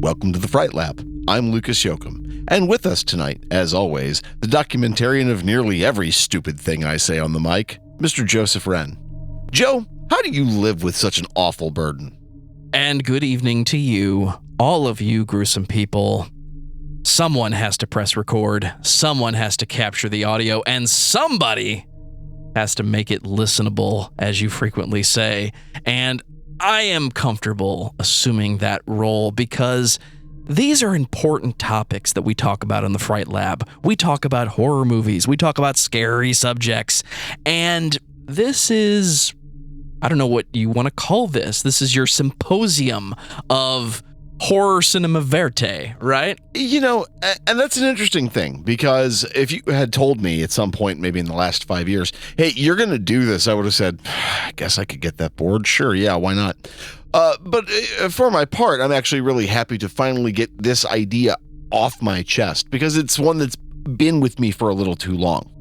Welcome to the Fright Lab. I'm Lucas Yoakum, and with us tonight, as always, the documentarian of nearly every stupid thing I say on the mic, Mr. Joseph Wren. Joe, how do you live with such an awful burden? And good evening to you, all of you gruesome people. Someone has to press record, someone has to capture the audio, and somebody has to make it listenable, as you frequently say. And I am comfortable assuming that role because these are important topics that we talk about in the Fright Lab. We talk about horror movies, we talk about scary subjects, and this is, I don't know what you want to call this. This is your symposium of horror cinema verite, right? You know, and that's an interesting thing, because if you had told me at some point, maybe in the last 5 years, hey, you're going to do this, I would have said, I guess I could get that board. Sure, yeah, why not? But for my part, I'm actually really happy to finally get this idea off my chest, because it's one that's been with me for a little too long.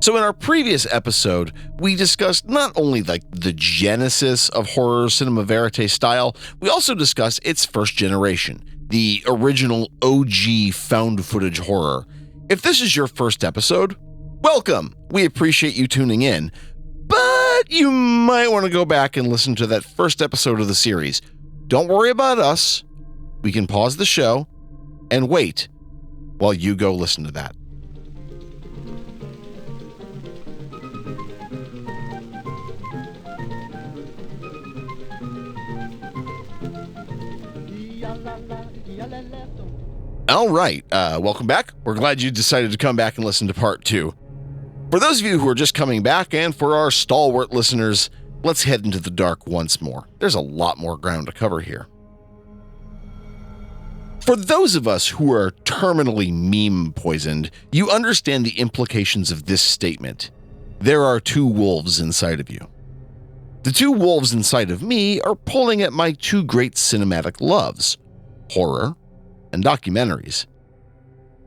So in our previous episode, we discussed not only the genesis of horror cinema verite style, we also discussed its first generation, the original OG found footage horror. If this is your first episode, welcome! We appreciate you tuning in, but you might want to go back and listen to that first episode of the series. Don't worry about us. We can pause the show and wait while you go listen to that. All right, welcome back. We're glad you decided to come back and listen to part 2. For those of you who are just coming back, and for our stalwart listeners, let's head into the dark once more. There's a lot more ground to cover here. For those of us who are terminally meme poisoned, you understand the implications of this statement. There are two wolves inside of you. The two wolves inside of me are pulling at my two great cinematic loves, horror and documentaries.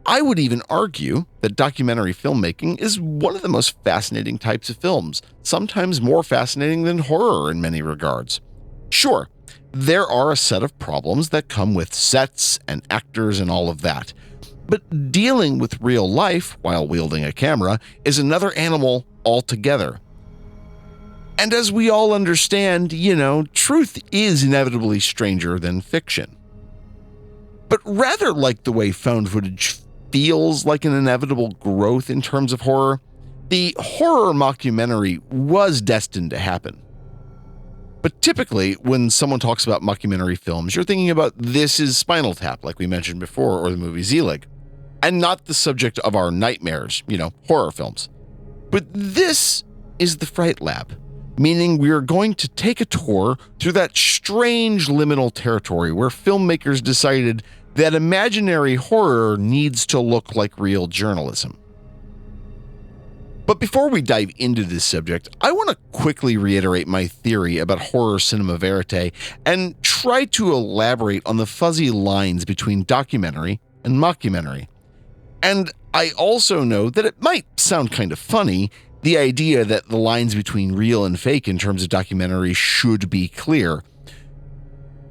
I would even argue that documentary filmmaking is one of the most fascinating types of films, sometimes more fascinating than horror in many regards. Sure, there are a set of problems that come with sets and actors and all of that, but dealing with real life while wielding a camera is another animal altogether. And as we all understand, truth is inevitably stranger than fiction. But rather like the way found footage feels like an inevitable growth in terms of horror, the horror mockumentary was destined to happen. But typically, when someone talks about mockumentary films, you're thinking about This Is Spinal Tap, like we mentioned before, or the movie Zelig, and not the subject of our nightmares, horror films. But this is the Fright Lab, meaning we are going to take a tour through that strange liminal territory where filmmakers decided that imaginary horror needs to look like real journalism. But before we dive into this subject, I want to quickly reiterate my theory about horror cinema verite and try to elaborate on the fuzzy lines between documentary and mockumentary. And I also know that it might sound kind of funny, the idea that the lines between real and fake in terms of documentary should be clear.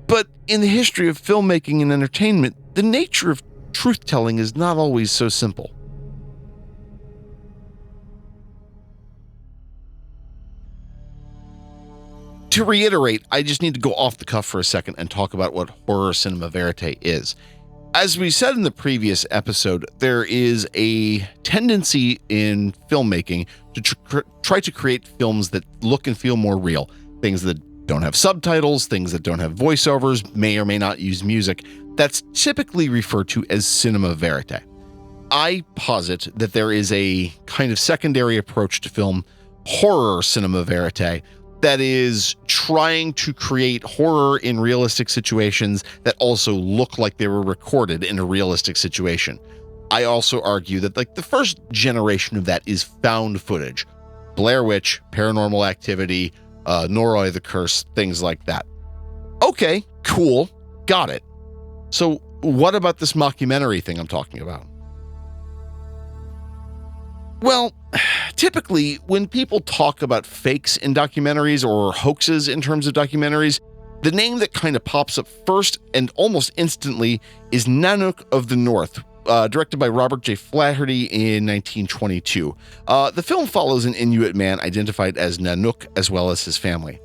But in the history of filmmaking and entertainment, the nature of truth-telling is not always so simple. To reiterate, I just need to go off the cuff for a second and talk about what horror cinema verite is. As we said in the previous episode, there is a tendency in filmmaking to try to create films that look and feel more real, things that don't have subtitles, things that don't have voiceovers, may or may not use music. That's typically referred to as cinema verite. I posit that there is a kind of secondary approach to film, horror cinema verite, that is trying to create horror in realistic situations that also look like they were recorded in a realistic situation. I also argue that the first generation of that is found footage. Blair Witch, Paranormal Activity, Noroi the Curse, things like that. Okay, cool, got it. So what about this mockumentary thing I'm talking about? Well, typically when people talk about fakes in documentaries or hoaxes in terms of documentaries, The name that kind of pops up first and almost instantly is Nanook of the North, directed by Robert J. Flaherty in 1922. The film follows an Inuit man identified as Nanook as well as his family.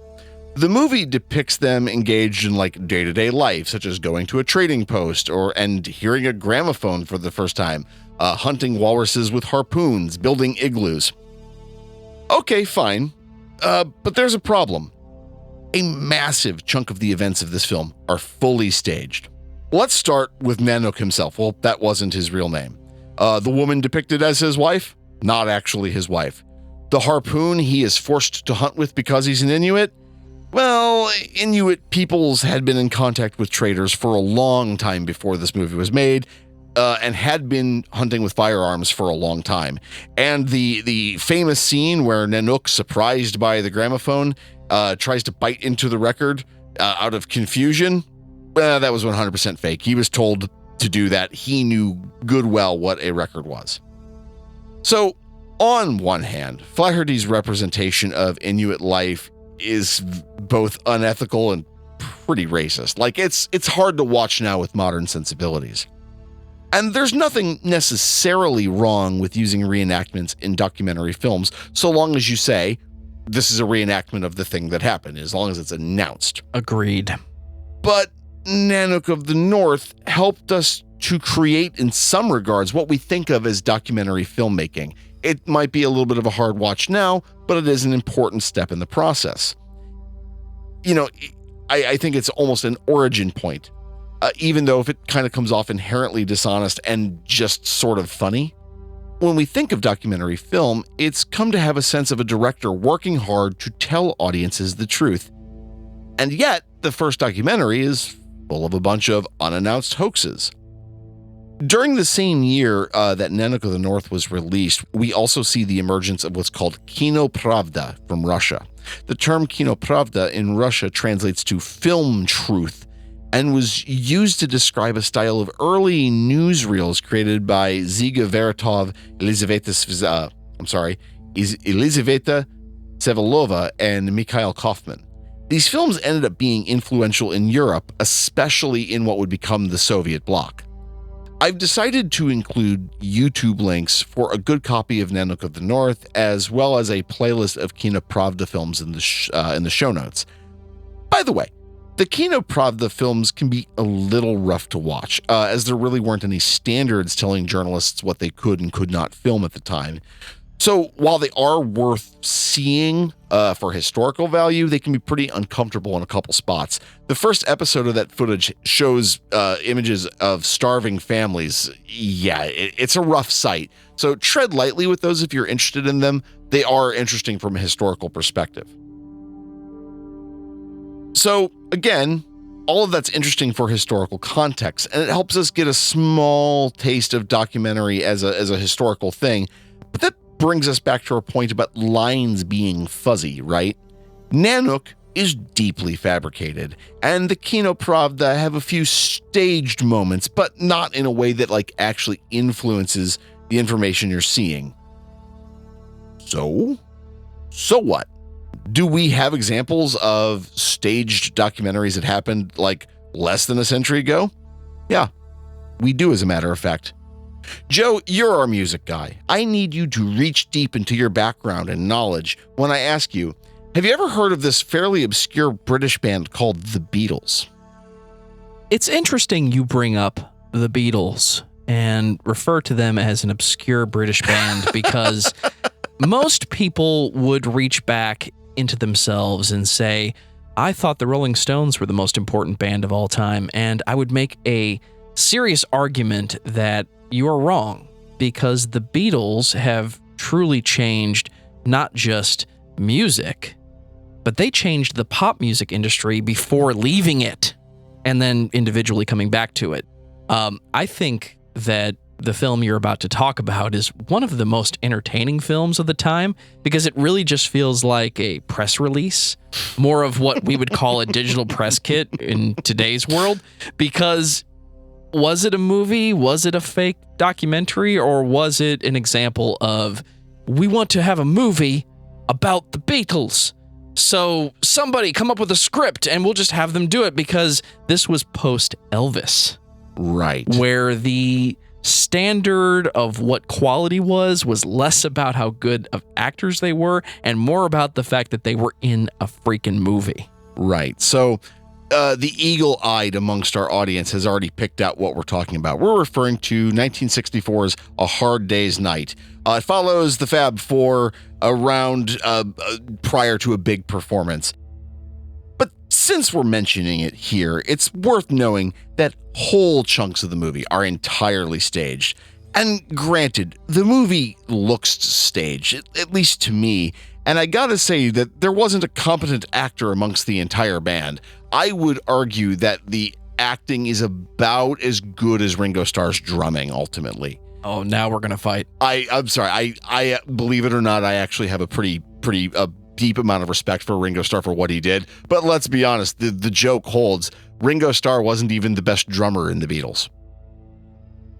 The movie depicts them engaged in like day-to-day life, such as going to a trading post and hearing a gramophone for the first time, hunting walruses with harpoons, building igloos. Okay, fine. But there's a problem. A massive chunk of the events of this film are fully staged. Let's start with Nanook himself. Well, that wasn't his real name. The woman depicted as his wife? Not actually his wife. The harpoon he is forced to hunt with because he's an Inuit? Well, Inuit peoples had been in contact with traders for a long time before this movie was made, and had been hunting with firearms for a long time. And the famous scene where Nanook, surprised by the gramophone, tries to bite into the record out of confusion, that was 100% fake. He was told to do that. He knew good well what a record was. So, on one hand, Flaherty's representation of Inuit life is both unethical and pretty racist. Like, it's hard to watch now with modern sensibilities. And there's nothing necessarily wrong with using reenactments in documentary films, so long as you say, this is a reenactment of the thing that happened, as long as it's announced. Agreed. But Nanook of the North helped us to create, in some regards, what we think of as documentary filmmaking. It might be a little bit of a hard watch now, but it is an important step in the process. You know, I think it's almost an origin point, even though if it kind of comes off inherently dishonest and just sort of funny. When we think of documentary film, it's come to have a sense of a director working hard to tell audiences the truth. And yet, the first documentary is full of a bunch of unannounced hoaxes. During the same year that Nanook of the North was released, we also see the emergence of what's called Kino Pravda from Russia. The term Kino Pravda in Russia translates to film truth and was used to describe a style of early newsreels created by Ziga Veritov, Elizaveta Sevalova, and Mikhail Kaufman. These films ended up being influential in Europe, especially in what would become the Soviet bloc. I've decided to include YouTube links for a good copy of Nanook of the North, as well as a playlist of Kino Pravda films in the show notes. By the way, the Kino Pravda films can be a little rough to watch, as there really weren't any standards telling journalists what they could and could not film at the time. So while they are worth seeing for historical value, they can be pretty uncomfortable in a couple spots. The first episode of that footage shows images of starving families. Yeah, it's a rough sight. So tread lightly with those if you're interested in them. They are interesting from a historical perspective. So again, all of that's interesting for historical context, and it helps us get a small taste of documentary as a historical thing. But that brings us back to our point about lines being fuzzy, right? Nanook is deeply fabricated, and the Kino Pravda have a few staged moments, but not in a way that actually influences the information you're seeing. So what? Do we have examples of staged documentaries that happened less than a century ago? Yeah, we do, as a matter of fact. Joe, you're our music guy. I need you to reach deep into your background and knowledge when I ask you, have you ever heard of this fairly obscure British band called The Beatles? It's interesting you bring up The Beatles and refer to them as an obscure British band because most people would reach back into themselves and say, I thought the Rolling Stones were the most important band of all time, and I would make a serious argument that you are wrong, because the Beatles have truly changed not just music, but they changed the pop music industry before leaving it and then individually coming back to it. I think that the film you're about to talk about is one of the most entertaining films of the time because it really just feels like a press release, more of what we would call a digital press kit in today's world, because was it a movie? Was it a fake documentary? Or was it an example of, we want to have a movie about the Beatles, So somebody come up with a script and we'll just have them do it, because this was post Elvis. Right. Where the standard of what quality was less about how good of actors they were and more about the fact that they were in a freaking movie. Right. So the eagle-eyed amongst our audience has already picked out what we're talking about. We're referring to 1964's A Hard Day's Night. It follows the Fab Four around prior to a big performance. But since we're mentioning it here, it's worth knowing that whole chunks of the movie are entirely staged. And granted, the movie looks staged, at least to me, and I gotta say that there wasn't a competent actor amongst the entire band. I would argue that the acting is about as good as Ringo Starr's drumming, ultimately. Oh, now we're gonna fight. I'm sorry, I believe it or not, I actually have a pretty deep amount of respect for Ringo Starr for what he did. But let's be honest, the joke holds. Ringo Starr wasn't even the best drummer in the Beatles.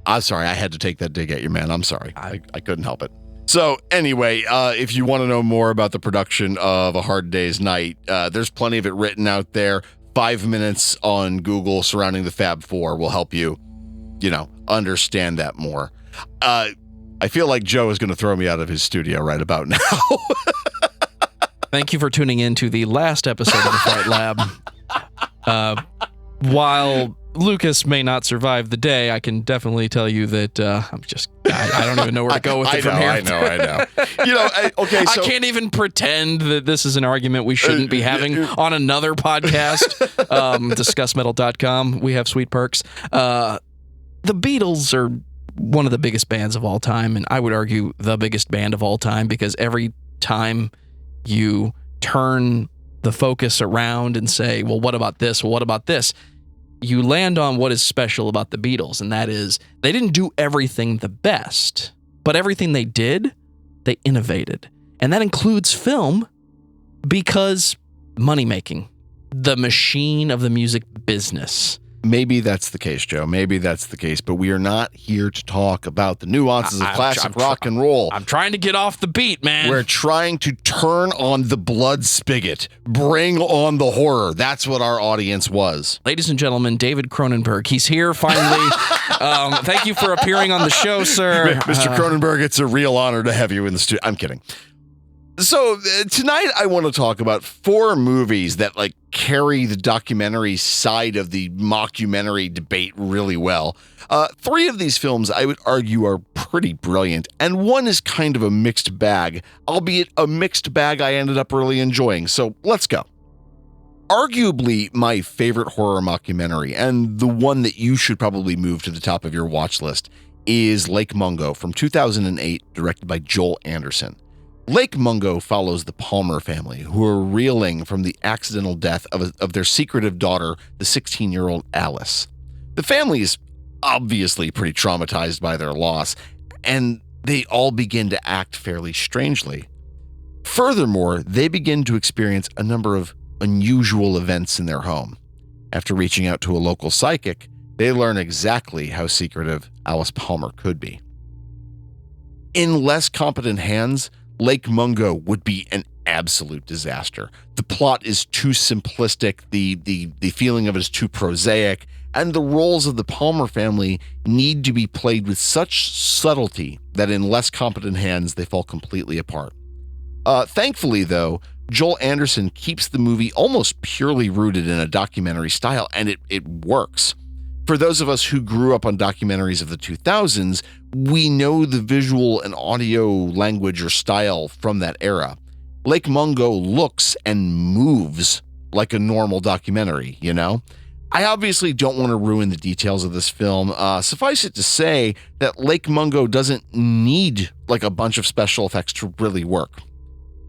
I'm sorry, I had to take that dig at you, man. I'm sorry. I couldn't help it. So anyway, if you want to know more about the production of A Hard Day's Night, there's plenty of it written out there. 5 minutes on Google surrounding the Fab Four will help you, understand that more. I feel like Joe is going to throw me out of his studio right about now. Thank you for tuning in to the last episode of the Fight Lab. While Lucas may not survive the day, I can definitely tell you that I don't even know where to go with it from here. I know. Okay, so I can't even pretend that this is an argument we shouldn't be having on another podcast. DiscussMetal.com. We have sweet perks. The Beatles are one of the biggest bands of all time, and I would argue the biggest band of all time, because every time you turn the focus around and say, well, what about this? Well, what about this? You land on what is special about the Beatles, and that is they didn't do everything the best, but everything they did, they innovated. And that includes film, because money-making, the machine of the music business. Maybe that's the case, Joe. Maybe that's the case, but we are not here to talk about the nuances of classic rock and roll. I'm trying to get off the beat, man. We're trying to turn on the blood spigot. Bring on the horror. That's what our audience was. Ladies and gentlemen, David Cronenberg. He's here finally. Thank you for appearing on the show, sir. Mr. Cronenberg, it's a real honor to have you in the studio. I'm kidding. So tonight I want to talk about 4 movies that carry the documentary side of the mockumentary debate really well. 3 of these films I would argue are pretty brilliant, and one is kind of a mixed bag, albeit a mixed bag I ended up really enjoying. So let's go. Arguably my favorite horror mockumentary, and the one that you should probably move to the top of your watch list, is Lake Mungo from 2008, directed by Joel Anderson. Lake Mungo follows the Palmer family, who are reeling from the accidental death of their secretive daughter, the 16-year-old Alice. The family is obviously pretty traumatized by their loss, and they all begin to act fairly strangely. Furthermore, they begin to experience a number of unusual events in their home. After reaching out to a local psychic, they learn exactly how secretive Alice Palmer could be. In less competent hands, Lake Mungo would be an absolute disaster. The plot is too simplistic, the feeling of it is too prosaic, and the roles of the Palmer family need to be played with such subtlety that in less competent hands they fall completely apart. Thankfully, though, Joel Anderson keeps the movie almost purely rooted in a documentary style, and it works. For those of us who grew up on documentaries of the 2000s, we know the visual and audio language or style from that era. Lake Mungo looks and moves like a normal documentary, I obviously don't want to ruin the details of this film. Suffice it to say that Lake Mungo doesn't need a bunch of special effects to really work.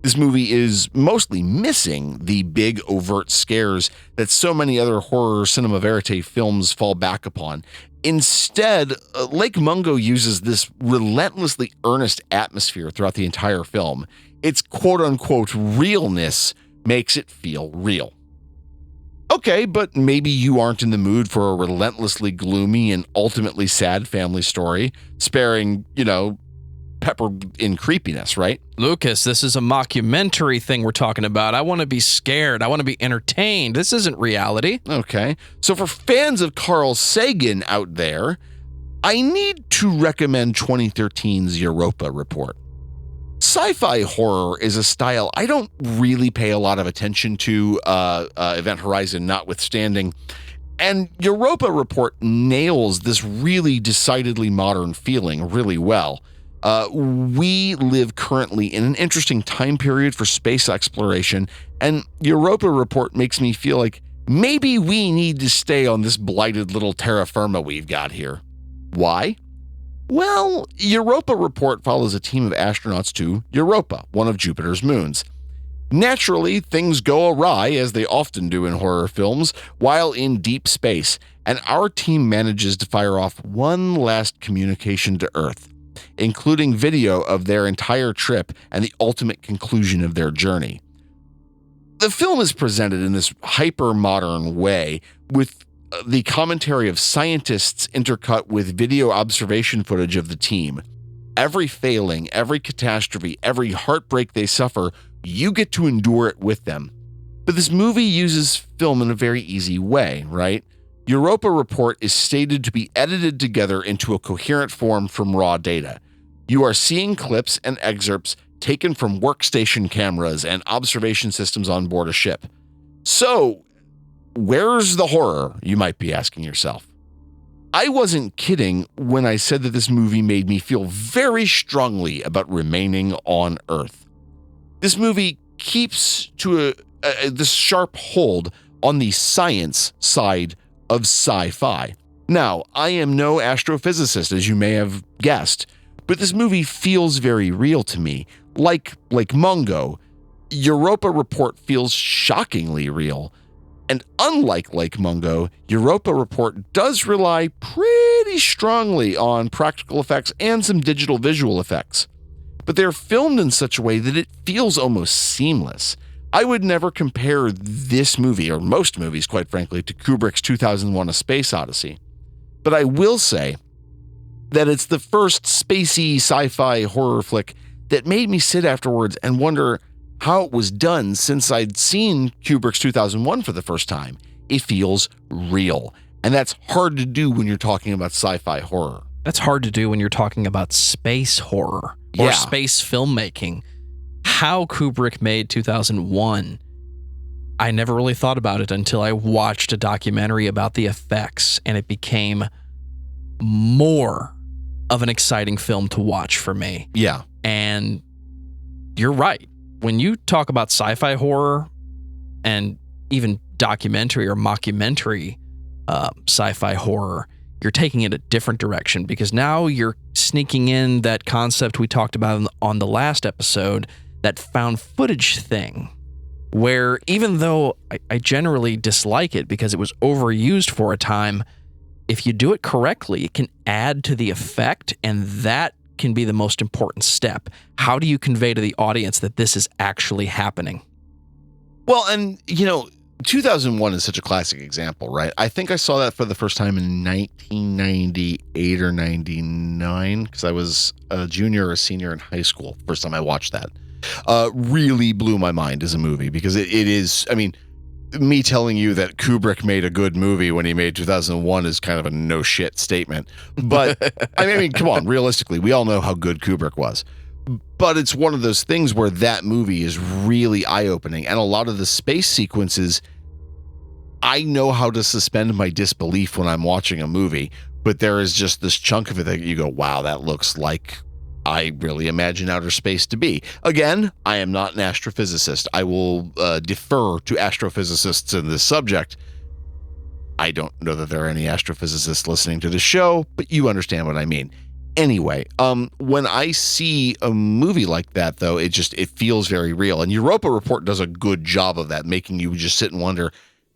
This movie is mostly missing the big overt scares that so many other horror cinema verite films fall back upon. Instead, Lake Mungo uses this relentlessly earnest atmosphere throughout the entire film. Its quote-unquote realness makes it feel real. Okay, but maybe you aren't in the mood for a relentlessly gloomy and ultimately sad family story, sparing, peppered in creepiness, right? Lucas, this is a mockumentary thing we're talking about. I want to be scared. I want to be entertained. This isn't reality. Okay. So for fans of Carl Sagan out there, I need to recommend 2013's Europa Report. Sci-fi horror is a style I don't really pay a lot of attention to, Event Horizon notwithstanding. And Europa Report nails this really decidedly modern feeling really well. We live currently in an interesting time period for space exploration, and Europa Report makes me feel like maybe we need to stay on this blighted little terra firma we've got here. Why? Well, Europa Report follows a team of astronauts to Europa, one of Jupiter's moons. Naturally, things go awry, as they often do in horror films, while in deep space, and our team manages to fire off one last communication to Earth, including video of their entire trip and the ultimate conclusion of their journey. The film is presented in this hyper-modern way, with the commentary of scientists intercut with video observation footage of the team. Every failing, every catastrophe, every heartbreak they suffer, you get to endure it with them. But this movie uses film in a very easy way, right? Europa Report is stated to be edited together into a coherent form from raw data. You are seeing clips and excerpts taken from workstation cameras and observation systems on board a ship. So, where's the horror, you might be asking yourself? I wasn't kidding when I said that this movie made me feel very strongly about remaining on Earth. This movie keeps to this sharp hold on the science side of sci-fi. Now, I am no astrophysicist, as you may have guessed, but this movie feels very real to me. Like Lake Mungo, Europa Report feels shockingly real. And unlike Lake Mungo, Europa Report does rely pretty strongly on practical effects and some digital visual effects. But they're filmed in such a way that it feels almost seamless. I would never compare this movie, or most movies, quite frankly, to Kubrick's 2001: A Space Odyssey. But I will say that it's the first spacey sci-fi horror flick that made me sit afterwards and wonder how it was done since I'd seen Kubrick's 2001 for the first time. It feels real. And that's hard to do when you're talking about sci-fi horror. That's hard to do when you're talking about space horror or space filmmaking. How Kubrick made 2001, I never really thought about it until I watched a documentary about the effects, and it became more of an exciting film to watch for me. Yeah. And you're right. When you talk about sci-fi horror and even documentary or mockumentary sci-fi horror, you're taking it a different direction, because now you're sneaking in that concept we talked about on the last episode, that found footage thing, where even though I generally dislike it because it was overused for a time, if you do it correctly, it can add to the effect, and that can be the most important step. How do you convey to the audience that this is actually happening? Well, and, 2001 is such a classic example, right? I think I saw that for the first time in 1998 or 99, because I was a junior or a senior in high school. First time I watched that. Really blew my mind as a movie, because it is, me telling you that Kubrick made a good movie when he made 2001 is kind of a no shit statement. But come on, realistically, we all know how good Kubrick was. But it's one of those things where that movie is really eye-opening, and a lot of the space sequences, I know how to suspend my disbelief when I'm watching a movie, but there is just this chunk of it that you go, wow, that looks like I really imagine outer space to be. Again, I am not an astrophysicist. I will defer to astrophysicists in this subject. I don't know that there are any astrophysicists listening to the show, but you understand what I mean. Anyway, when I see a movie like that, though, it feels very real. And Europa Report does a good job of that, making you just sit and wonder,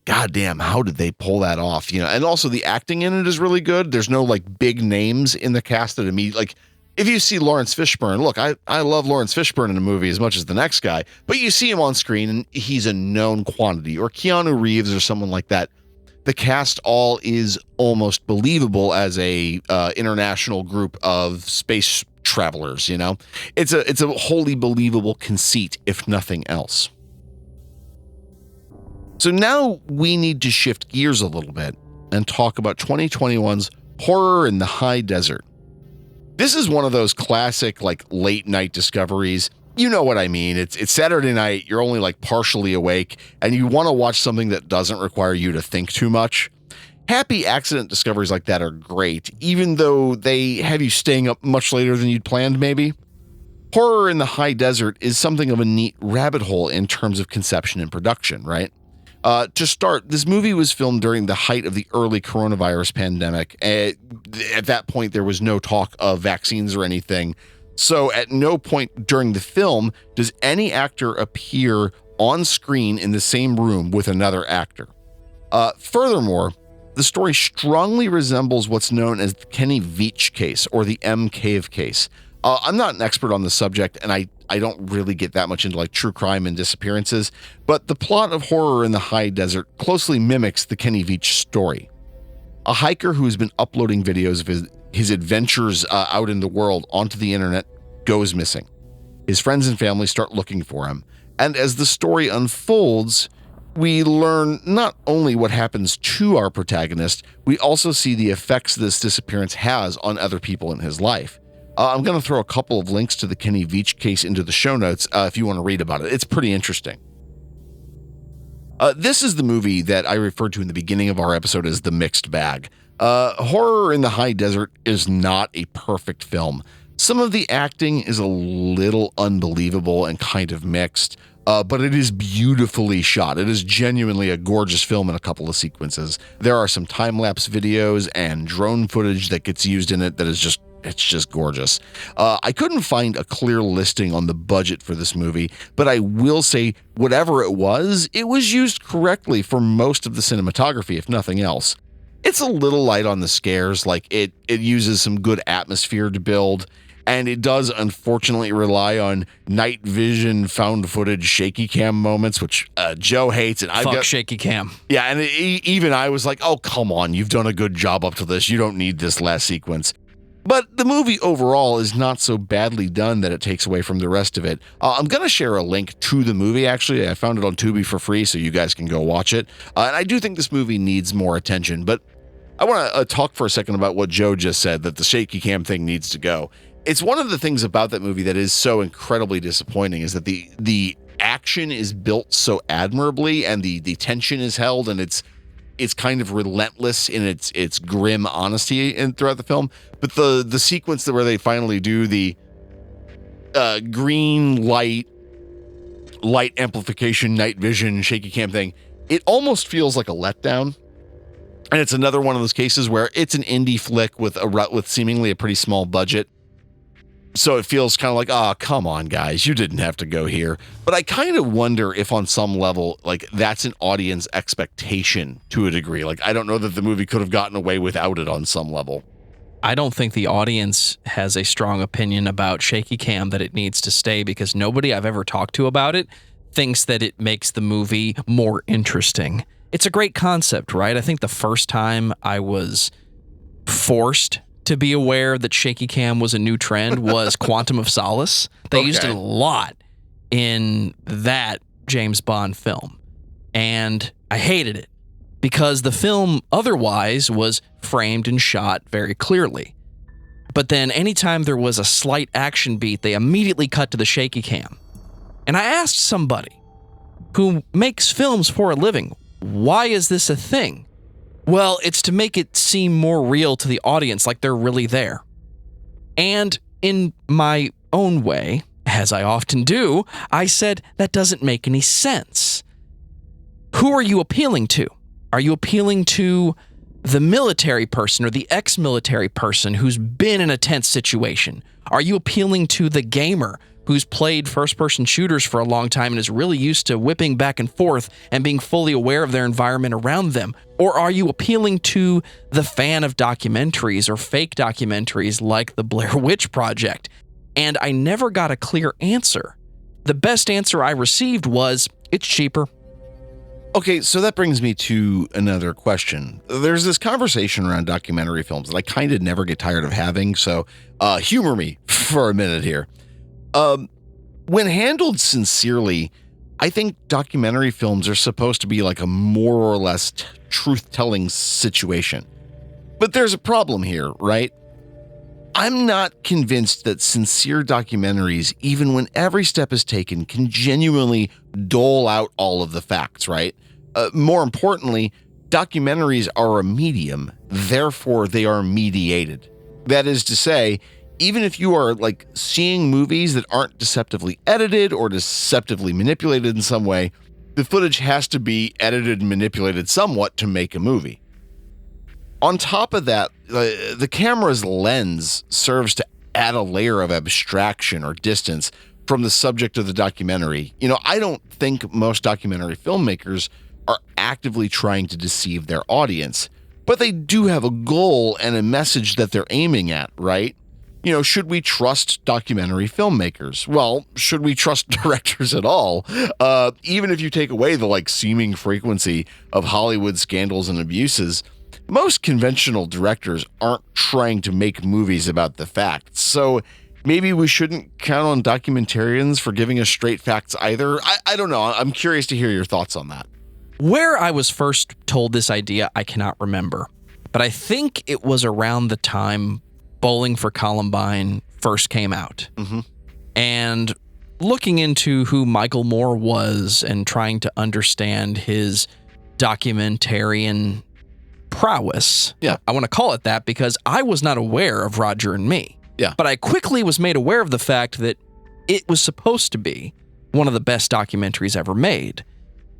God damn, how did they pull that off? And also the acting in it is really good. There's no big names in the cast that immediately, if you see Lawrence Fishburne, look, I love Lawrence Fishburne in a movie as much as the next guy, but you see him on screen and he's a known quantity, or Keanu Reeves or someone like that. The cast all is almost believable as a international group of space travelers, you know? It's a wholly believable conceit, if nothing else. So now we need to shift gears a little bit and talk about 2021's Horror in the High Desert. This is one of those classic, like, late night discoveries. You know what I mean. It's Saturday night, you're only like partially awake, and you want to watch something that doesn't require you to think too much. Happy accident discoveries like that are great, even though they have you staying up much later than you'd planned, maybe. Horror in the High Desert is something of a neat rabbit hole in terms of conception and production, right? To start, this movie was filmed during the height of the early coronavirus pandemic. At that point, there was no talk of vaccines or anything. So at no point during the film does any actor appear on screen in the same room with another actor. Furthermore, the story strongly resembles what's known as the Kenny Veach case, or the M. Cave case. I'm not an expert on the subject, and I don't really get that much into like true crime and disappearances, but the plot of Horror in the High Desert closely mimics the Kenny Veach story. A hiker who has been uploading videos of his adventures out in the world onto the internet goes missing. His friends and family start looking for him, and as the story unfolds, we learn not only what happens to our protagonist, we also see the effects this disappearance has on other people in his life. I'm going to throw a couple of links to the Kenny Veach case into the show notes if you want to read about it. It's pretty interesting. This is the movie that I referred to in the beginning of our episode as the mixed bag. Horror in the High Desert is not a perfect film. Some of the acting is a little unbelievable and kind of mixed, but it is beautifully shot. It is genuinely a gorgeous film in a couple of sequences. There are some time-lapse videos and drone footage that gets used in it that is just gorgeous. I couldn't find a clear listing on the budget for this movie, but I will say whatever it was used correctly for most of the cinematography, if nothing else. It's a little light on the scares, like it uses some good atmosphere to build, and it does unfortunately rely on night vision, found footage, shaky cam moments, which Joe hates. And I've got shaky cam. Yeah, and even I was like, oh, come on, you've done a good job up to this. You don't need this last sequence. But the movie overall is not so badly done that it takes away from the rest of it. I'm going to share a link to the movie, actually. I found it on Tubi for free, so you guys can go watch it. And I do think this movie needs more attention, but I want to talk for a second about what Joe just said, that the shaky cam thing needs to go. It's one of the things about that movie that is so incredibly disappointing, is that the action is built so admirably, and the tension is held, and it's kind of relentless in its grim honesty throughout the film. But the sequence where they finally do the green light amplification, night vision, shaky cam thing, it almost feels like a letdown. And it's another one of those cases where it's an indie flick with seemingly a pretty small budget. So it feels kind of like, oh, come on, guys, you didn't have to go here. But I kind of wonder if on some level, like, that's an audience expectation to a degree. Like, I don't know that the movie could have gotten away without it on some level. I don't think the audience has a strong opinion about shaky cam that it needs to stay, because nobody I've ever talked to about it thinks that it makes the movie more interesting. It's a great concept, right? I think the first time I was forced to be aware that shaky cam was a new trend was Quantum of Solace. They used it a lot in that James Bond film, and I hated it because the film otherwise was framed and shot very clearly. But then anytime there was a slight action beat, they immediately cut to the shaky cam. And I asked somebody who makes films for a living, why is this a thing? Well, it's to make it seem more real to the audience, like they're really there. And in my own way, as I often do, I said, that doesn't make any sense. Who are you appealing to? Are you appealing to the military person or the ex-military person who's been in a tense situation? Are you appealing to the gamer who's played first-person shooters for a long time and is really used to whipping back and forth and being fully aware of their environment around them? Or are you appealing to the fan of documentaries or fake documentaries like the Blair Witch Project? And I never got a clear answer. The best answer I received was, it's cheaper. Okay, so that brings me to another question. There's this conversation around documentary films that I kind of never get tired of having, so humor me for a minute here. When handled sincerely, I think documentary films are supposed to be like a more or less truth-telling situation. But there's a problem here, right? I'm not convinced that sincere documentaries, even when every step is taken, can genuinely dole out all of the facts, right? More importantly, documentaries are a medium, therefore they are mediated. That is to say, even if you are like seeing movies that aren't deceptively edited or deceptively manipulated in some way, the footage has to be edited and manipulated somewhat to make a movie. On top of that, the camera's lens serves to add a layer of abstraction or distance from the subject of the documentary. I don't think most documentary filmmakers are actively trying to deceive their audience, but they do have a goal and a message that they're aiming at, right? Should we trust documentary filmmakers? Well, should we trust directors at all? Even if you take away the seeming frequency of Hollywood scandals and abuses, most conventional directors aren't trying to make movies about the facts. So maybe we shouldn't count on documentarians for giving us straight facts either. I don't know. I'm curious to hear your thoughts on that. Where I was first told this idea, I cannot remember. But I think it was around the time Bowling for Columbine first came out. Mm-hmm. And looking into who Michael Moore was and trying to understand his documentarian prowess. Yeah. I want to call it that because I was not aware of Roger and Me. Yeah. But I quickly was made aware of the fact that it was supposed to be one of the best documentaries ever made.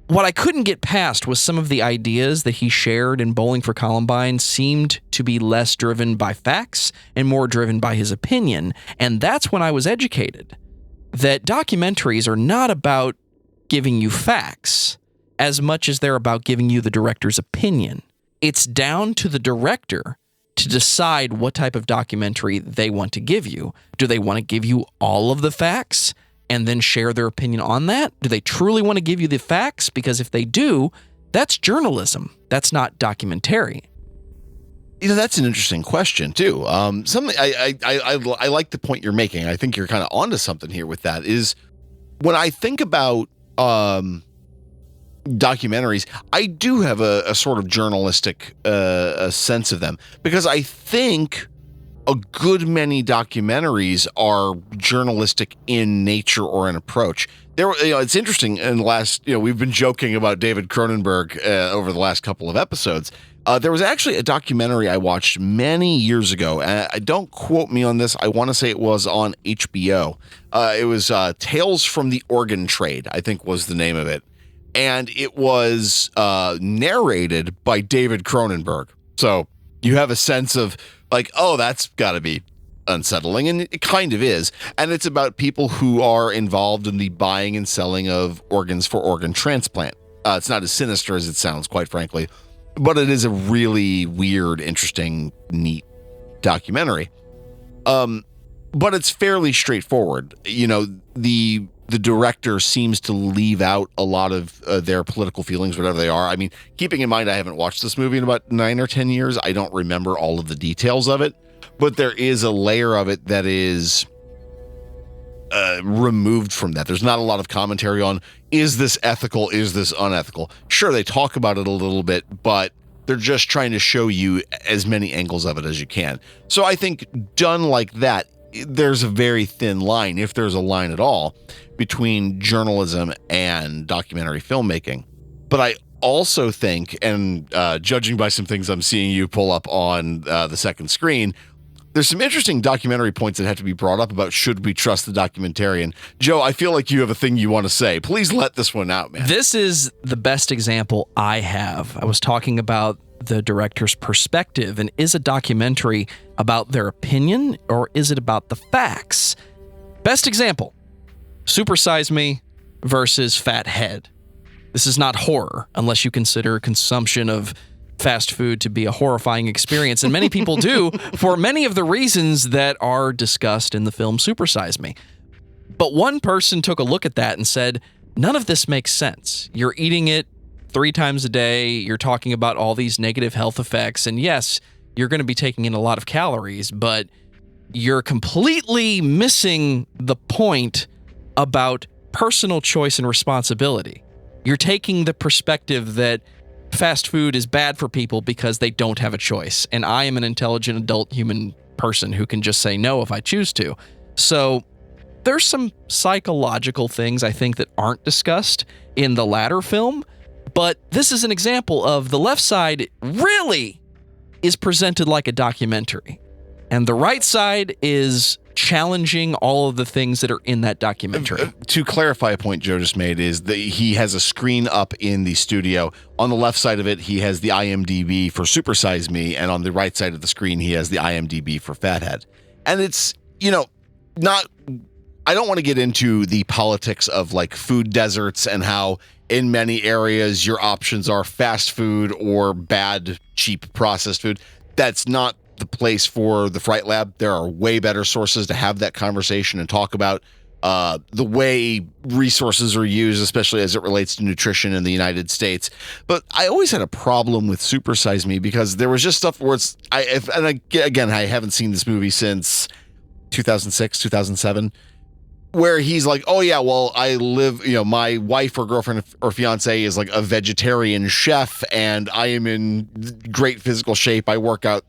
What I couldn't get past was some of the ideas that he shared in Bowling for Columbine seemed to be less driven by facts and more driven by his opinion. And that's when I was educated that documentaries are not about giving you facts as much as they're about giving you the director's opinion. It's down to the director to decide what type of documentary they want to give you. Do they want to give you all of the facts and then share their opinion on that? Do they truly want to give you the facts? Because if they do, that's journalism. That's not documentary. That's an interesting question too. Something I like the point you're making. I think you're kind of onto something here with that. Is when I think about documentaries, I do have a sort of journalistic a sense of them, because I think a good many documentaries are journalistic in nature or in approach. It's interesting. In the last, we've been joking about David Cronenberg over the last couple of episodes. There was actually a documentary I watched many years ago. Don't quote me on this. I want to say it was on HBO. It was Tales from the Organ Trade, I think was the name of it. And it was narrated by David Cronenberg. So you have a sense of that's got to be unsettling, and it kind of is. And it's about people who are involved in the buying and selling of organs for organ transplant. It's not as sinister as it sounds, quite frankly, but it is a really weird, interesting, neat documentary. But it's fairly straightforward. The director seems to leave out a lot of their political feelings, whatever they are. I mean, keeping in mind I haven't watched this movie in about 9 or 10 years, I don't remember all of the details of it, but there is a layer of it that is removed from that. There's not a lot of commentary on, is this ethical, is this unethical? Sure, they talk about it a little bit, but they're just trying to show you as many angles of it as you can. So I think done like that, there's a very thin line, if there's a line at all, between journalism and documentary filmmaking. But I also think, and judging by some things I'm seeing you pull up on the second screen, there's some interesting documentary points that have to be brought up about should we trust the documentarian. Joe, I feel like you have a thing you want to say. Please let this one out, man. This is the best example I have. I was talking about the director's perspective, and is a documentary about their opinion or is it about the facts? Best example, Super Size Me versus Fat Head. This is not horror unless you consider consumption of fast food to be a horrifying experience, and many people do for many of the reasons that are discussed in the film Super Size Me. But one person took a look at that and said, none of this makes sense. You're eating it 3 times a day. You're talking about all these negative health effects. And yes, you're going to be taking in a lot of calories, but you're completely missing the point about personal choice and responsibility. You're taking the perspective that fast food is bad for people because they don't have a choice. And I am an intelligent adult human person who can just say no if I choose to. So there's some psychological things I think that aren't discussed in the latter film, but this is an example of the left side really is presented like a documentary, and the right side is challenging all of the things that are in that documentary. To clarify a point Joe just made is that he has a screen up in the studio. On the left side of it, he has the iMDB for Super Size Me, and on the right side of the screen, he has the iMDB for Fathead. And it's, I don't want to get into the politics of like food deserts and how in many areas your options are fast food or bad, cheap processed food. That's not the place for the Fright Lab. There are way better sources to have that conversation and talk about the way resources are used, especially as it relates to nutrition in the United States. But I always had a problem with Super Size Me because there was just stuff where I haven't seen this movie since 2006, 2007. Where he's like, oh yeah, well, I live, my wife or girlfriend or fiance is like a vegetarian chef and I am in great physical shape. I work out,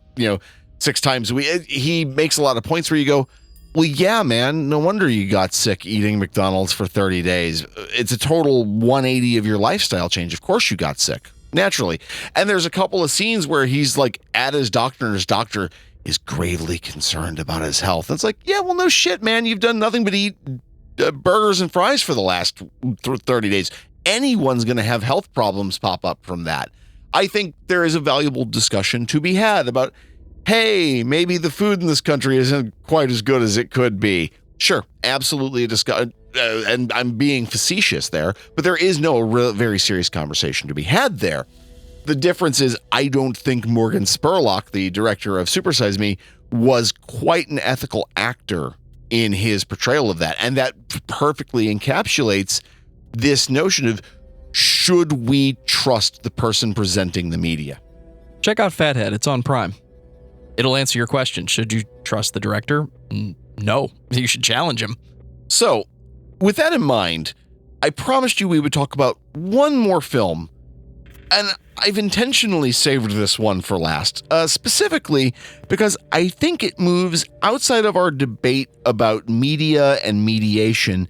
6 times a week. He makes a lot of points where you go, well, yeah, man, no wonder you got sick eating McDonald's for 30 days. It's a total 180 of your lifestyle change. Of course you got sick, naturally. And there's a couple of scenes where he's like at his doctor and his doctor is gravely concerned about his health. And it's like, yeah, well, no shit, man. You've done nothing but eat burgers and fries for the last 30 days. Anyone's going to have health problems pop up from that. I think there is a valuable discussion to be had about, hey, maybe the food in this country isn't quite as good as it could be. Sure, absolutely a discussion. And I'm being facetious there, but there is no very serious conversation to be had there. The difference is I don't think Morgan Spurlock, the director of Super Size Me, was quite an ethical actor in his portrayal of that. And that perfectly encapsulates this notion of, should we trust the person presenting the media? Check out Fathead. It's on Prime. It'll answer your question. Should you trust the director? No. You should challenge him. So, with that in mind, I promised you we would talk about one more film, and I've intentionally saved this one for last, specifically because I think it moves outside of our debate about media and mediation,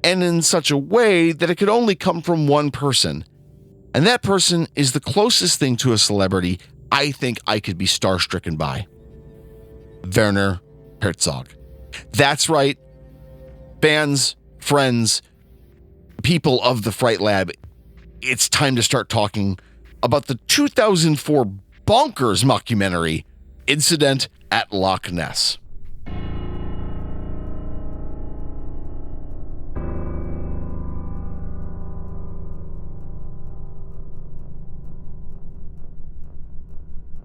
and in such a way that it could only come from one person. And that person is the closest thing to a celebrity I think I could be starstricken by. Werner Herzog. That's right. Fans, friends, people of the Fright Lab, it's time to start talking about the 2004 bonkers mockumentary, Incident at Loch Ness.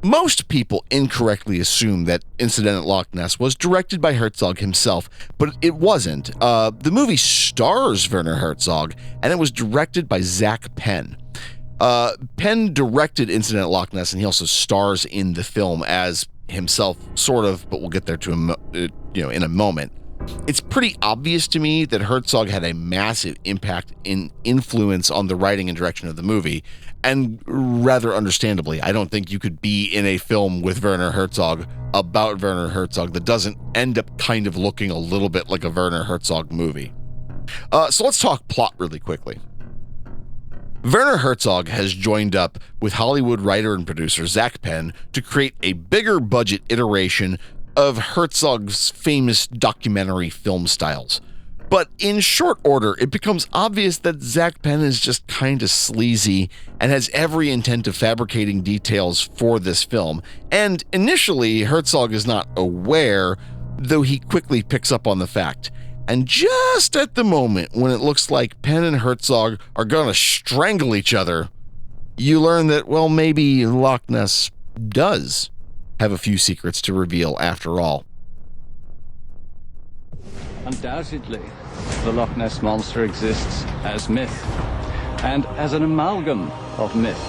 Most people incorrectly assume that Incident at Loch Ness was directed by Herzog himself, but it wasn't. The movie stars Werner Herzog, and it was directed by Zach Penn. Penn directed Incident at Loch Ness, and he also stars in the film as himself, sort of, but we'll get there to him, in a moment. It's pretty obvious to me that Herzog had a massive impact in influence on the writing and direction of the movie, and rather understandably, I don't think you could be in a film with Werner Herzog about Werner Herzog that doesn't end up kind of looking a little bit like a Werner Herzog movie. So let's talk plot really quickly. Werner Herzog has joined up with Hollywood writer and producer Zach Penn to create a bigger budget iteration of Herzog's famous documentary film styles. But in short order, it becomes obvious that Zach Penn is just kind of sleazy and has every intent of fabricating details for this film. And initially, Herzog is not aware, though he quickly picks up on the fact. And just at the moment when it looks like Penn and Herzog are gonna strangle each other, you learn that, well, maybe Loch Ness does have a few secrets to reveal after all. Undoubtedly, the Loch Ness Monster exists as myth. and as an amalgam of myth.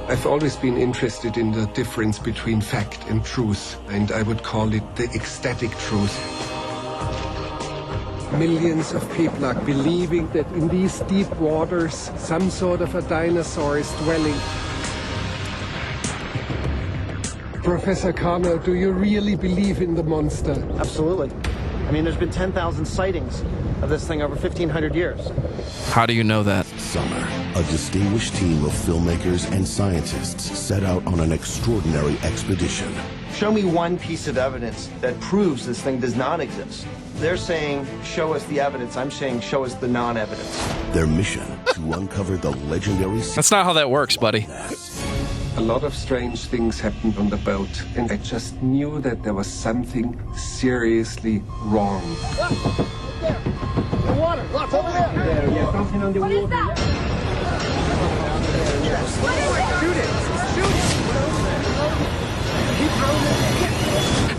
I've always been interested in the difference between fact and truth, and I would call it the ecstatic truth. Millions of people are believing that in these deep waters, some sort of a dinosaur is dwelling. Professor Connor, do you really believe in the monster? Absolutely. I mean, there's been 10,000 sightings of this thing over 1,500 years. How do you know that? Summer, a distinguished team of filmmakers and scientists set out on an extraordinary expedition. Show me one piece of evidence that proves this thing does not exist. They're saying, show us the evidence. I'm saying, show us the non-evidence. Their mission, to uncover the legendary... That's not how that works, buddy. A lot of strange things happened on the boat, and I just knew that there was something seriously wrong. The water, look, over there. Yeah, something on the water. What is that?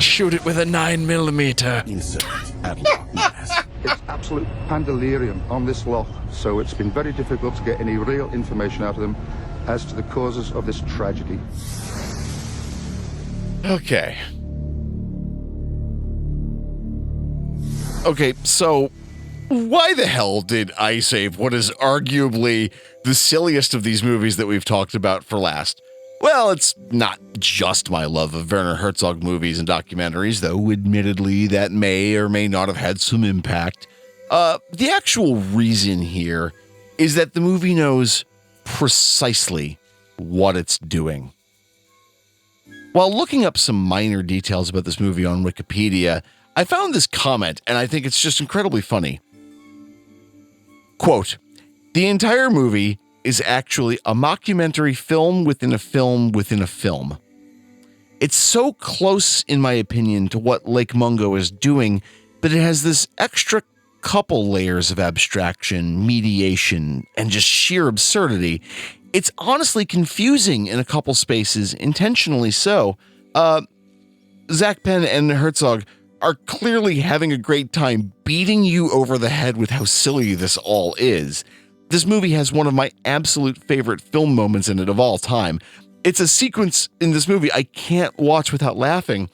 Shoot it with a 9mm. incident at Loch Ness. It's absolute pandemonium on this loch, so it's been very difficult to get any real information out of them as to the causes of this tragedy. Okay. Okay, so why the hell did I save what is arguably the silliest of these movies that we've talked about for last? Well, it's not just my love of Werner Herzog movies and documentaries, though admittedly that may or may not have had some impact. The actual reason here is that the movie knows precisely what it's doing. While looking up some minor details about this movie on Wikipedia, I found this comment, and I think it's just incredibly funny. Quote, "The entire movie is actually a mockumentary film within a film within a film. It's so close, in my opinion, to what Lake Mungo is doing, but it has this extra couple layers of abstraction, mediation, and just sheer absurdity. It's honestly confusing in a couple spaces, intentionally so. Zach Penn and Herzog are clearly having a great time beating you over the head with how silly this all is. This movie has one of my absolute favorite film moments in it of all time. It's a sequence in this movie I can't watch without laughing.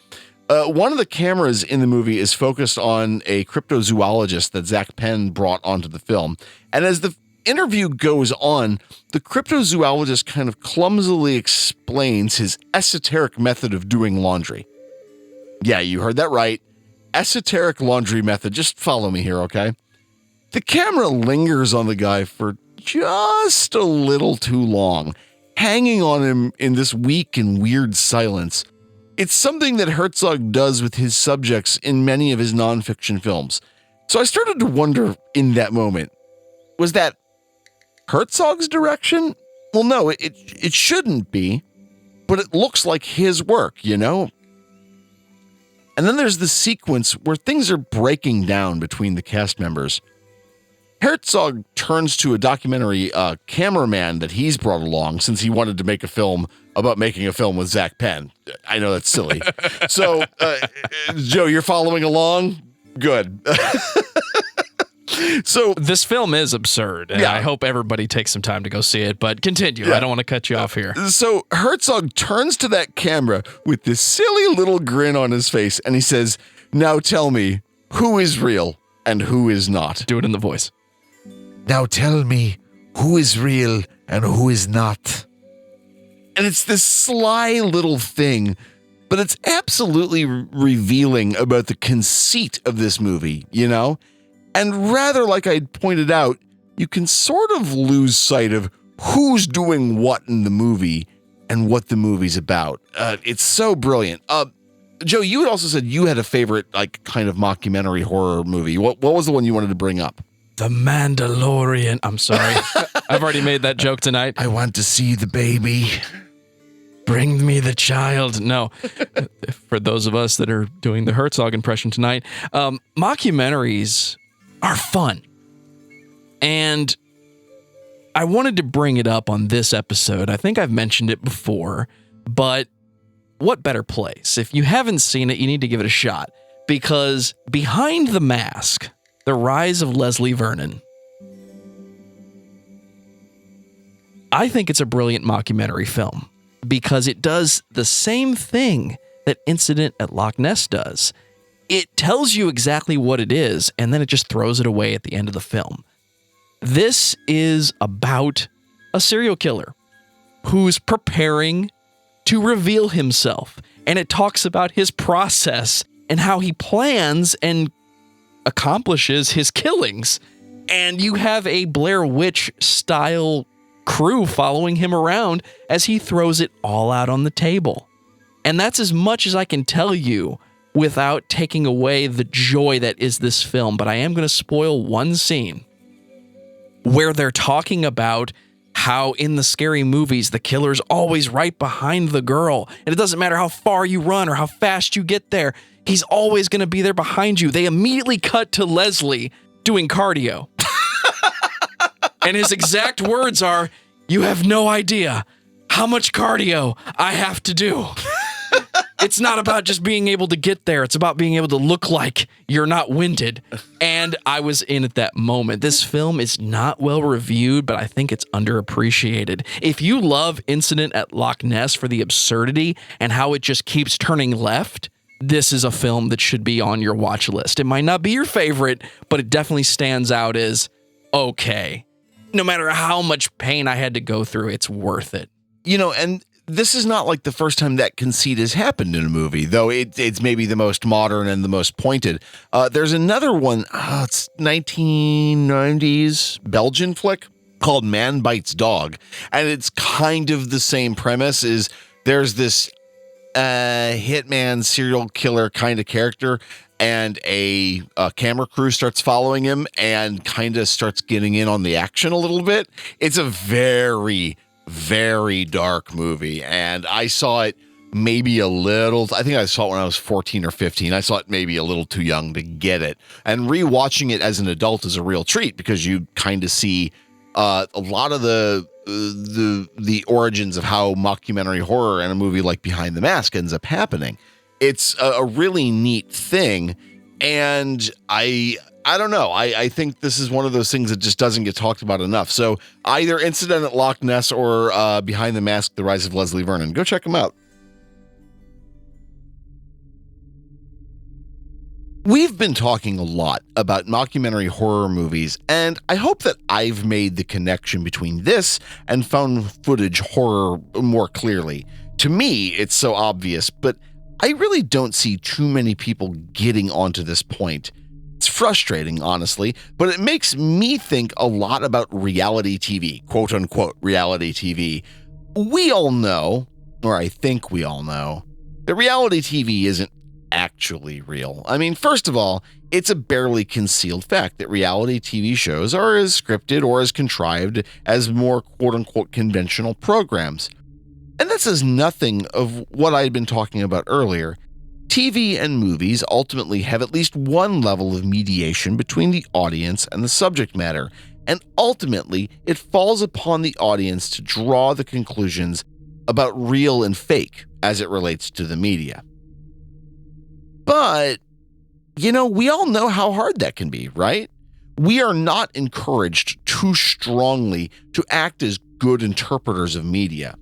One of the cameras in the movie is focused on a cryptozoologist that Zach Penn brought onto the film. And as the interview goes on, the cryptozoologist kind of clumsily explains his esoteric method of doing laundry. Yeah, you heard that right. Esoteric laundry method. Just follow me here, okay? The camera lingers on the guy for just a little too long, hanging on him in this weak and weird silence. It's something that Herzog does with his subjects in many of his nonfiction films. So I started to wonder in that moment, was that Herzog's direction? Well, no, it shouldn't be, but it looks like his work, you know? And then there's the sequence where things are breaking down between the cast members. Herzog turns to a documentary cameraman that he's brought along since he wanted to make a film about making a film with Zach Penn. I know that's silly. So, Joe, you're following along? Good. So this film is absurd, and yeah. I hope everybody takes some time to go see it, but continue. Yeah. I don't want to cut you off here. So Herzog turns to that camera with this silly little grin on his face, and he says, "Now tell me, who is real and who is not?" Do it in the voice. "Now tell me, who is real and who is not?" And it's this sly little thing, but it's absolutely revealing about the conceit of this movie, you know? And rather, like I pointed out, you can sort of lose sight of who's doing what in the movie and what the movie's about. It's so brilliant. Joe, you had also said you had a favorite, like, kind of mockumentary horror movie. What was the one you wanted to bring up? The Mandalorian. I'm sorry. I've already made that joke tonight. I want to see the baby. Bring me the child. No. For those of us that are doing the Herzog impression tonight, mockumentaries are fun. And I wanted to bring it up on this episode. I think I've mentioned it before, but what better place? If you haven't seen it, you need to give it a shot, because Behind the Mask, The Rise of Leslie Vernon, I think it's a brilliant mockumentary film because it does the same thing that Incident at Loch Ness does. It tells you exactly what it is, and then it just throws it away at the end of the film. This is about a serial killer who's preparing to reveal himself, and it talks about his process and how he plans and accomplishes his killings. And you have a Blair Witch style crew following him around as he throws it all out on the table. And that's as much as I can tell you without taking away the joy that is this film. But I am going to spoil one scene where they're talking about how in the scary movies, the killer's always right behind the girl. And it doesn't matter how far you run or how fast you get there. He's always going to be there behind you. They immediately cut to Leslie doing cardio. And his exact words are, "You have no idea how much cardio I have to do." It's not about just being able to get there. It's about being able to look like you're not winded. And I was in at that moment. This film is not well reviewed, but I think it's underappreciated. If you love Incident at Loch Ness for the absurdity and how it just keeps turning left, this is a film that should be on your watch list. It might not be your favorite, but it definitely stands out as okay. No matter how much pain I had to go through, it's worth it. You know, and this is not like the first time that conceit has happened in a movie, though it's maybe the most modern and the most pointed. There's another one, it's 1990s Belgian flick called Man Bites Dog. And it's kind of the same premise. Is there's this hitman serial killer kind of character, and a camera crew starts following him and kind of starts getting in on the action a little bit. It's a very, very dark movie, and I saw it maybe a little, I think I saw it when I was 14 or 15. I saw it maybe a little too young to get it, and rewatching it as an adult is a real treat because you kind of see a lot of the origins of how mockumentary horror in a movie like Behind the Mask ends up happening. It's a really neat thing, and I don't know. I think this is one of those things that just doesn't get talked about enough. So either Incident at Loch Ness or Behind the Mask, The Rise of Leslie Vernon. Go check them out. We've been talking a lot about mockumentary horror movies, and I hope that I've made the connection between this and found footage horror more clearly. To me, it's so obvious, but I really don't see too many people getting onto this point. It's frustrating, honestly, but it makes me think a lot about reality TV, quote unquote, reality TV. We all know, or I think we all know, that reality TV isn't actually real. I mean, first of all, it's a barely concealed fact that reality TV shows are as scripted or as contrived as more quote unquote conventional programs. And that says nothing of what I had been talking about earlier. TV and movies ultimately have at least one level of mediation between the audience and the subject matter, and ultimately it falls upon the audience to draw the conclusions about real and fake as it relates to the media. But, you know, we all know how hard that can be, right? We are not encouraged too strongly to act as good interpreters of media.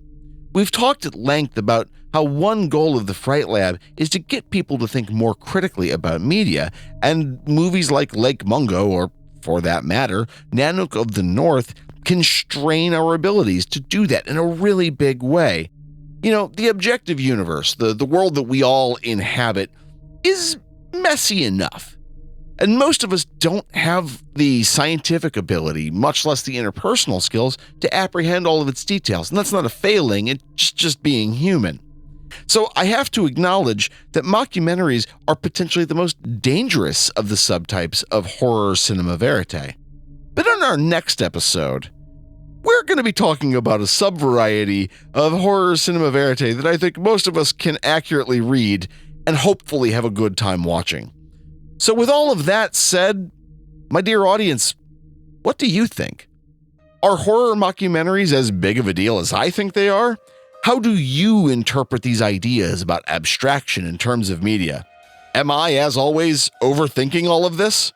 We've talked at length about how one goal of the Fright Lab is to get people to think more critically about media, and movies like Lake Mungo, or for that matter, Nanook of the North, can strain our abilities to do that in a really big way. You know, the objective universe, the world that we all inhabit, is messy enough. And most of us don't have the scientific ability, much less the interpersonal skills, to apprehend all of its details. And that's not a failing, it's just being human. So I have to acknowledge that mockumentaries are potentially the most dangerous of the subtypes of horror cinema verite. But in our next episode, we're going to be talking about a subvariety of horror cinema verite that I think most of us can accurately read and hopefully have a good time watching. So with all of that said, my dear audience, what do you think? Are horror mockumentaries as big of a deal as I think they are? How do you interpret these ideas about abstraction in terms of media? Am I, as always, overthinking all of this?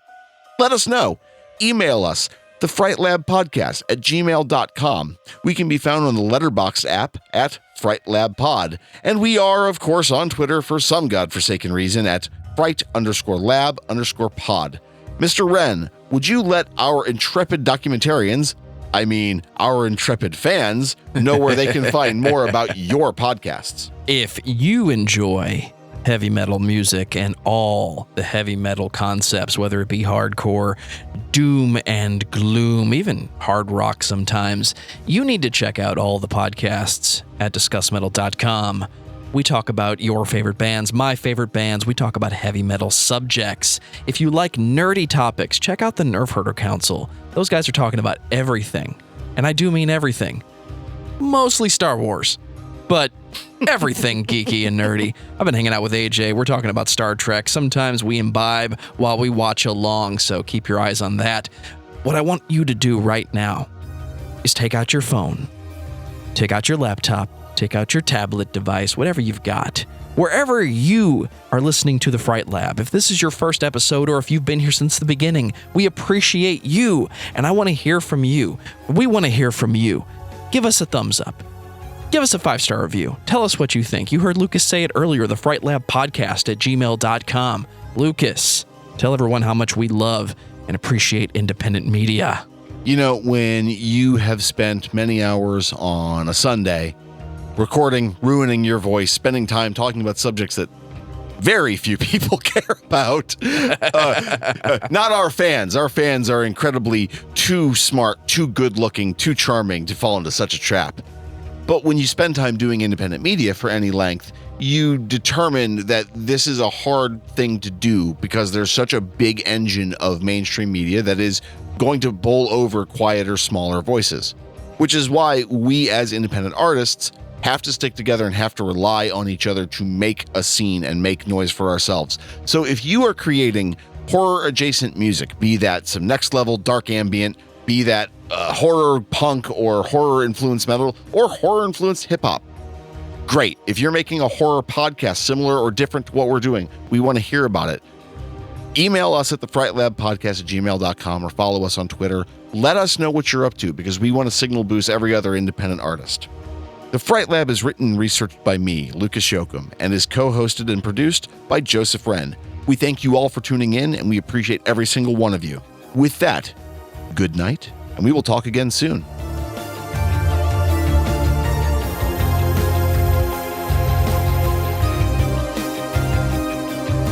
Let us know. Email us, the Fright Lab Podcast at gmail.com. We can be found on the Letterboxd app at Fright Lab Pod. And we are, of course, on Twitter for some godforsaken reason at Fright_Lab_pod. Mr. Wren, would you let our intrepid documentarians, I mean, our intrepid fans, know where they can find more about your podcasts? If you enjoy heavy metal music and all the heavy metal concepts, whether it be hardcore, doom and gloom, even hard rock sometimes, you need to check out all the podcasts at discussmetal.com. We talk about your favorite bands, my favorite bands. We talk about heavy metal subjects. If you like nerdy topics, check out the Nerf Herder Council. Those guys are talking about everything. And I do mean everything. Mostly Star Wars, but everything geeky and nerdy. I've been hanging out with AJ. We're talking about Star Trek. Sometimes we imbibe while we watch along, so keep your eyes on that. What I want you to do right now is take out your phone, take out your laptop, take out your tablet device, whatever you've got. Wherever you are listening to the Fright Lab, if this is your first episode or if you've been here since the beginning, we appreciate you, and I want to hear from you. We want to hear from you. Give us a thumbs up. Give us a 5-star review. Tell us what you think. You heard Lucas say it earlier, the Fright Lab Podcast at gmail.com. Lucas, tell everyone how much we love and appreciate independent media. You know, when you have spent many hours on a Sunday recording, ruining your voice, spending time talking about subjects that very few people care about. Not our fans. Our fans are incredibly too smart, too good looking, too charming to fall into such a trap. But when you spend time doing independent media for any length, you determine that this is a hard thing to do because there's such a big engine of mainstream media that is going to bowl over quieter, smaller voices. Which is why we as independent artists have to stick together and have to rely on each other to make a scene and make noise for ourselves. So if you are creating horror adjacent music, be that some next level dark ambient, be that horror punk or horror influenced metal or horror influenced hip hop, great. If you're making a horror podcast similar or different to what we're doing, we want to hear about it. Email us at thefrightlabpodcast@gmail.com or follow us on Twitter. Let us know what you're up to because we want to signal boost every other independent artist. The Fright Lab is written and researched by me, Lucas Yoakum, and is co-hosted and produced by Joseph Wren. We thank you all for tuning in, and we appreciate every single one of you. With that, good night, and we will talk again soon.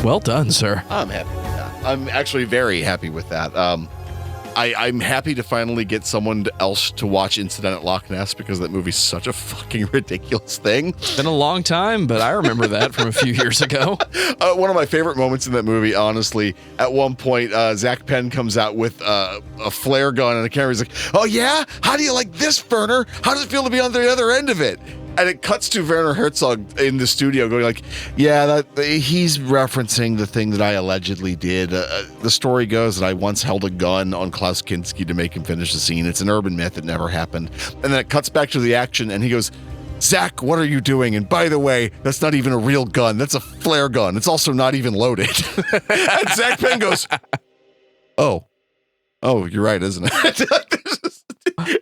Well done, sir. I'm happy with that. I'm actually very happy with that. I'm happy to finally get someone else to watch Incident at Loch Ness because that movie's such a fucking ridiculous thing. It's been a long time, but I remember that from a few years ago. One of my favorite moments in that movie, honestly, at one point, Zach Penn comes out with a flare gun and the camera's like, "Oh yeah? How do you like this, Werner? How does it feel to be on the other end of it?" And it cuts to Werner Herzog in the studio going like, "Yeah, he's referencing the thing that I allegedly did. The story goes that I once held a gun on Klaus Kinski to make him finish the scene. It's an urban myth. It never happened." And then it cuts back to the action and he goes, "Zach, what are you doing? And by the way, that's not even a real gun. That's a flare gun. It's also not even loaded." And Zach Penn goes, Oh, you're right, isn't it?"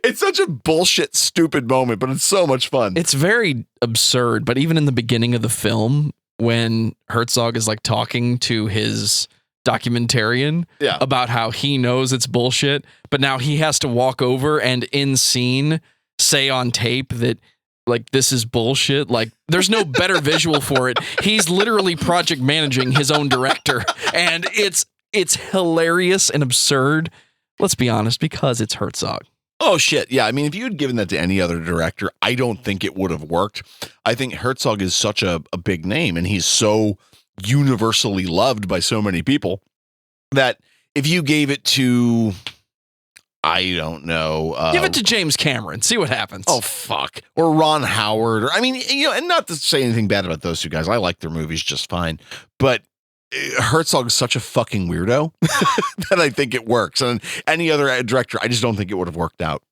It's such a bullshit, stupid moment, but it's so much fun. It's very absurd, but even in the beginning of the film, when Herzog is like talking to his documentarian about how he knows it's bullshit, but now he has to walk over and in scene say on tape that like this is bullshit. Like there's no better visual for it. He's literally project managing his own director, and it's hilarious and absurd. Let's be honest, because it's Herzog. Oh, shit. Yeah. I mean, if you had given that to any other director, I don't think it would have worked. I think Herzog is such a big name and he's so universally loved by so many people that if you gave it to, I don't know. Give it to James Cameron. See what happens. Oh, fuck. Or Ron Howard. Or, I mean, you know, and not to say anything bad about those two guys. I like their movies just fine. But Herzog is such a fucking weirdo that I think it works. And any other director, I just don't think it would have worked out.